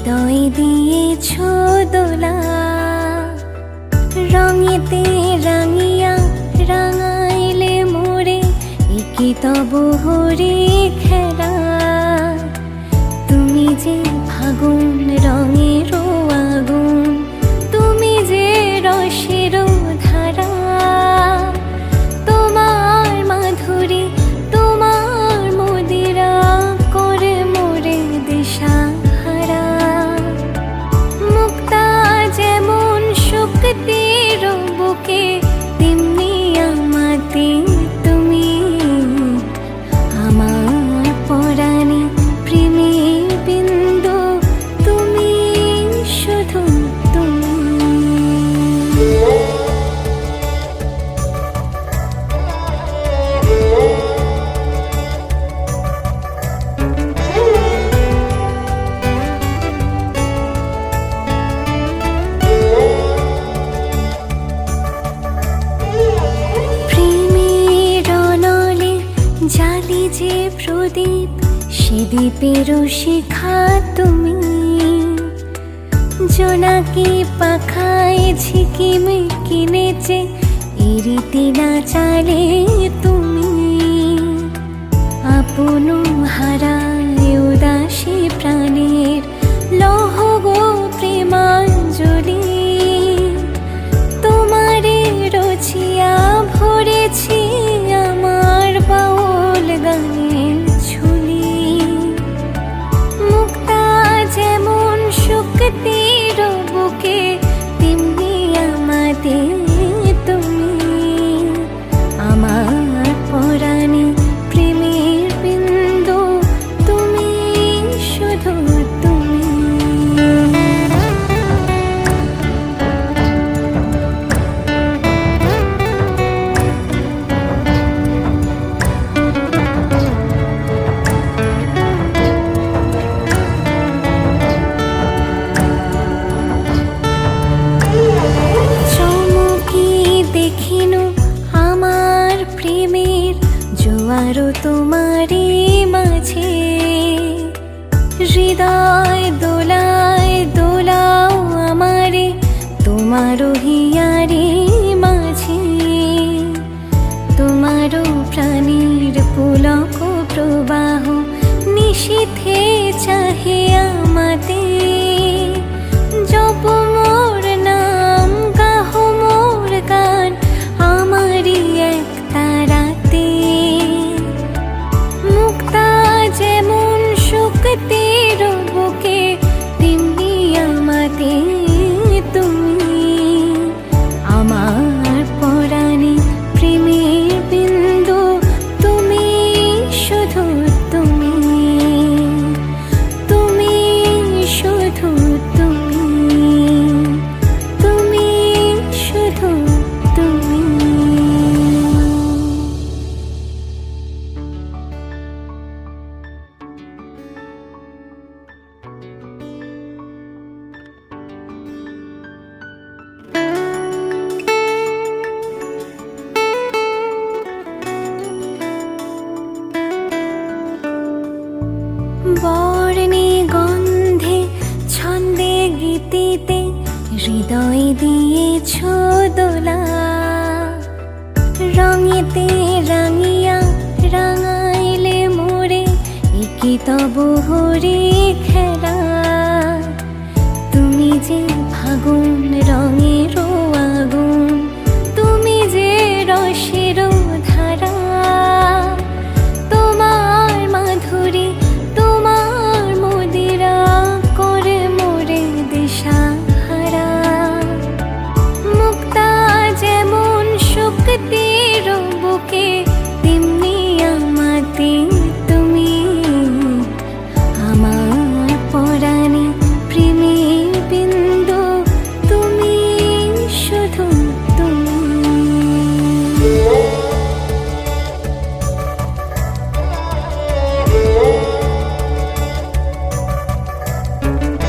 হৃদয় দিয়েছ দোলা, রঙেতে রাঙিয়া রাঙাইলে মোরে, একি তব হরে খেলা। তুমি যে ফাগুন রঙের আগুন, তুমি যে রসের ধারা, তোমার মাধুরী তোমার মদিরা করে মোরে দিশাহারা। মুক্তা যেমন শক্তির বুকে, তেমনি আমাতে তুমি, আমার পরাণে প্রেমের বিন্দু, তুমি শুধু তুমি। জালি যে প্রদীপ, সে দ্বীপেরও শিখা তুমি, জোনাকি পাখায় ঝিকিমি কিনেছে, এরিতি না চালে তুমি। আপন হারায় উদাসী প্রাণের লহ গো প্রেমাঞ্জলি, তোমারে রচিয়া ভরেছি আমার বাউল গানের ঝুলি। মুক্তা যেমন শক্তির বুকে, তেমনি আমাতে তুমি, আমার পরাণে প্রেমের বিন্দু, তুমি শুধু তুমি। জোয়ারও তোমারে মাঝে, হৃদয় দোলায় দোলাও আমারে, তোমারও হিয়ারে মাঝে। তোমারও প্রাণীর পুলক প্রবাহ, নিশীথে চাহে আমাতে। জপ মোর নাম, গাহ মোর গান, আমারই এক তারাতে। মুক্তা যেমন শক্তির বুকে, তেমনি আমাতে তুমি, আমার পরাণে প্রেমের বিন্দু, তুমি শুধু তুমি, তুমি শুধু তুমি, তুমি শুধু তুমি। বর্ণে গন্ধে ছন্দে গীতিতে, হৃদয় দিয়েছ দোলা, রঙেতে রাঙিয়া রাঙাইলে মোরে, একি তব হরে খেলা। তুমি যে ফাগুন